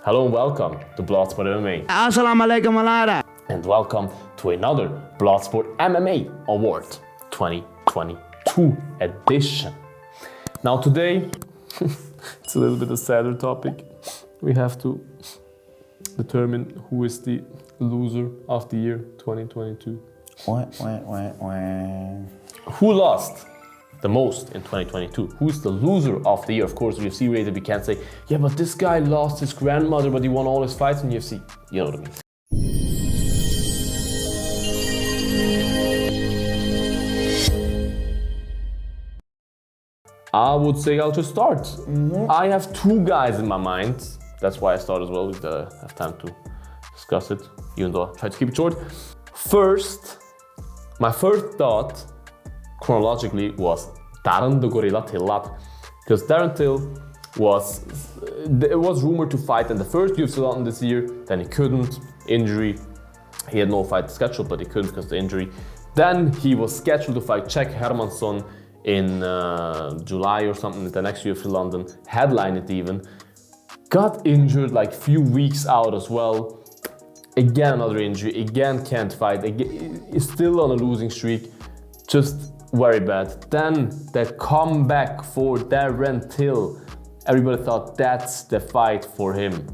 Hello and welcome to Bloodsport MMA. Assalamu alaikum alaikum. And welcome to another Bloodsport MMA Award 2022 edition. Now today, it's a little bit a sadder topic. We have to determine who is the loser of the year 2022. Who lost the most in 2022? Who's the loser of the year? Of course, UFC related, we can't say, yeah, but this guy lost his grandmother, but he won all his fights in UFC. You know what I mean. I would say I'll just start. I have two guys in my mind. That's why I start as well, because I have time to discuss it, even though I try to keep it short. First, my first thought, chronologically, was Darren the Gorilla Till. Because Darren Till was rumored to fight in the first UFC London this year, then he couldn't, injury. He had no fight scheduled, but he couldn't because of the injury. Then he was scheduled to fight Jack Hermansson in July or something, the next UFC London, headline it even. Got injured like few weeks out as well. Again, another injury, again can't fight, is still on a losing streak, just very bad. Then the comeback for Darren Till. Everybody thought that's the fight for him.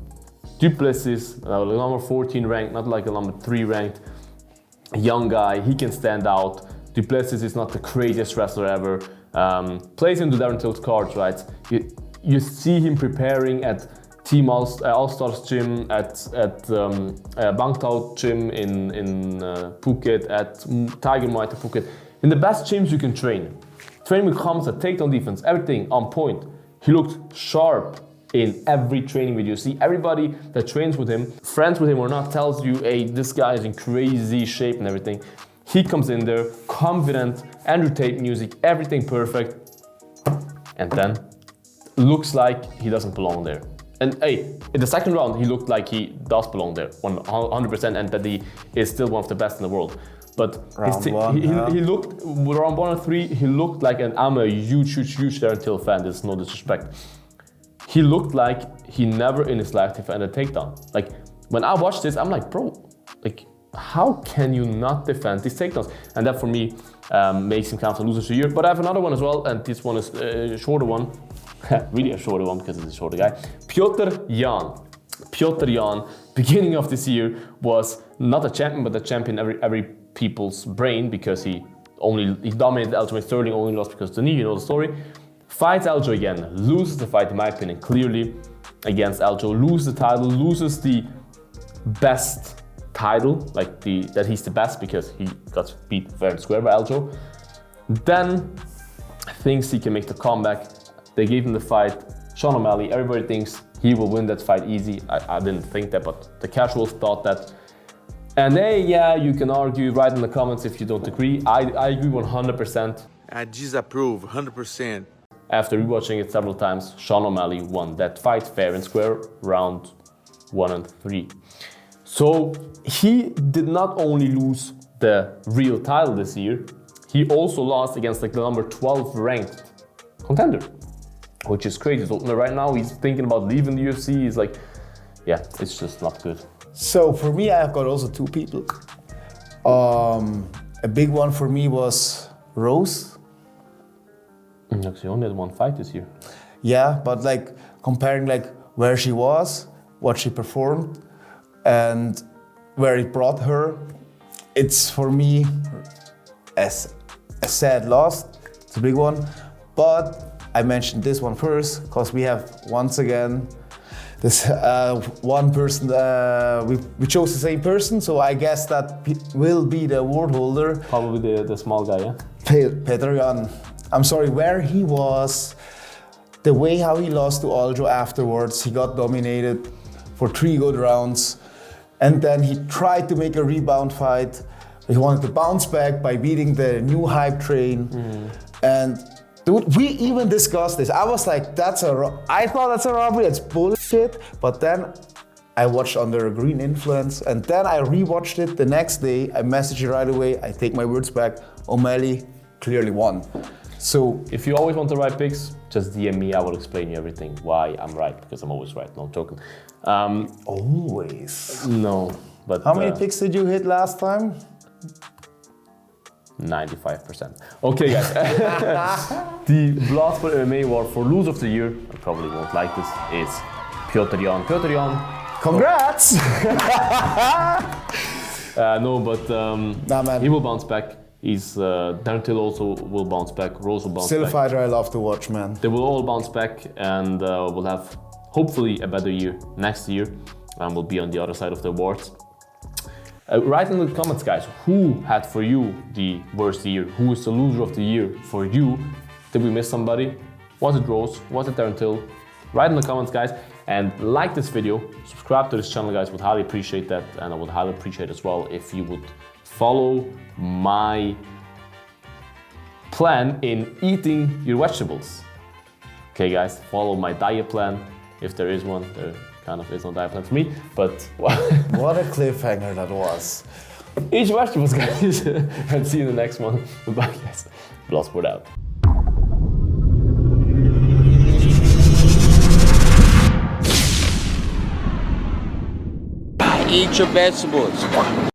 Duplessis, number 14 ranked, not like a number 3 ranked, young guy, he can stand out. Duplessis is not the craziest wrestler ever. Plays into Darren Till's cards, right? You see him preparing at Team All-Stars gym, at Bangtao gym in Phuket, at Tiger Muay Thai Phuket. In the best gyms you can train. Training with combat, takedown defense, everything on point. He looked sharp in every training video. See, everybody that trains with him, friends with him or not, tells you, hey, this guy is in crazy shape and everything. He comes in there, confident, Andrew Tate music, everything perfect. And then, looks like he doesn't belong there. And hey, in the second round, he looked like he does belong there, 100%, and that he is still one of the best in the world. But he looked, round 1 or 3, he looked like, and I'm a huge Darren Till fan, there's no disrespect. He looked like he never in his life defended a takedown. Like, when I watched this, I'm like, bro, like, how can you not defend these takedowns? And that for me makes him count as a loser of the year. But I have another one as well, and this one is a shorter one. Really a shorter one because he's a shorter guy. Petr Yan. Petr Yan, beginning of this year, was not a champion, but a champion every people's brain because he dominated Aljamain Sterling, only lost because of the knee, you know the story. Fights Aljo again, loses the fight in my opinion, clearly against Aljo, loses the title, loses the best title, like that he's the best because he got beat fair and square by Aljo. Then thinks he can make the comeback. They gave him the fight. Sean O'Malley, everybody thinks he will win that fight easy. I didn't think that, but the casuals thought that. And hey, yeah, you can argue, write in the comments if you don't agree. I agree 100%. I disapprove 100%. After rewatching it several times, Sean O'Malley won that fight fair and square, round 1 and 3. So he did not only lose the real title this year, he also lost against like the number 12 ranked contender, which is crazy. So right now he's thinking about leaving the UFC. He's like, yeah, it's just not good. So for me, I've got also two people. A big one for me was Rose. She only had one fight this year. Yeah, but like comparing like where she was, what she performed, and where it brought her, it's for me a sad loss. It's a big one. But I mentioned this one first because we have once again this one person. We chose the same person, so I guess that will be the award holder. Probably the small guy, yeah? Petr Yan. I'm sorry, where he was, the way how he lost to Aljo afterwards, he got dominated for 3 good rounds. And then he tried to make a rebound fight. He wanted to bounce back by beating the new hype train. And dude, we even discussed this. I was like, I thought that's a robbery, it's bullshit. But then I watched Under a Green Influence, and then I rewatched it the next day. I messaged you right away, I take my words back. O'Malley clearly won. So if you always want the right picks, just DM me. I will explain you everything why I'm right, because I'm always right. No, I'm joking. always. No, but How many picks did you hit last time? 95%. Okay, guys. The Bloodsport MMA award for loser of the year, I probably won't like this, is Petr Yan. Petr Yan. Congrats! No, but Nah, man. he will bounce back. He's Darren Till also will bounce back. Rose will bounce Still a back. fighter I love to watch, man. They will all bounce back, and we'll have hopefully a better year next year, and we'll be on the other side of the awards. Write in the comments, guys, who had for you the worst year? Who is the loser of the year for you? Did we miss somebody? Was it Rose? Was it Darren Till? Write in the comments, guys, and like this video. Subscribe to this channel, guys. Would highly appreciate that, and I would highly appreciate as well if you would follow my plan in eating your vegetables. Okay, guys, follow my diet plan if there is one. There kind of is no diet plan for me, but What a cliffhanger that was. eat your vegetables, guys, and see you in the next one. Goodbye, guys. Bloodsport out. Eat your vegetables.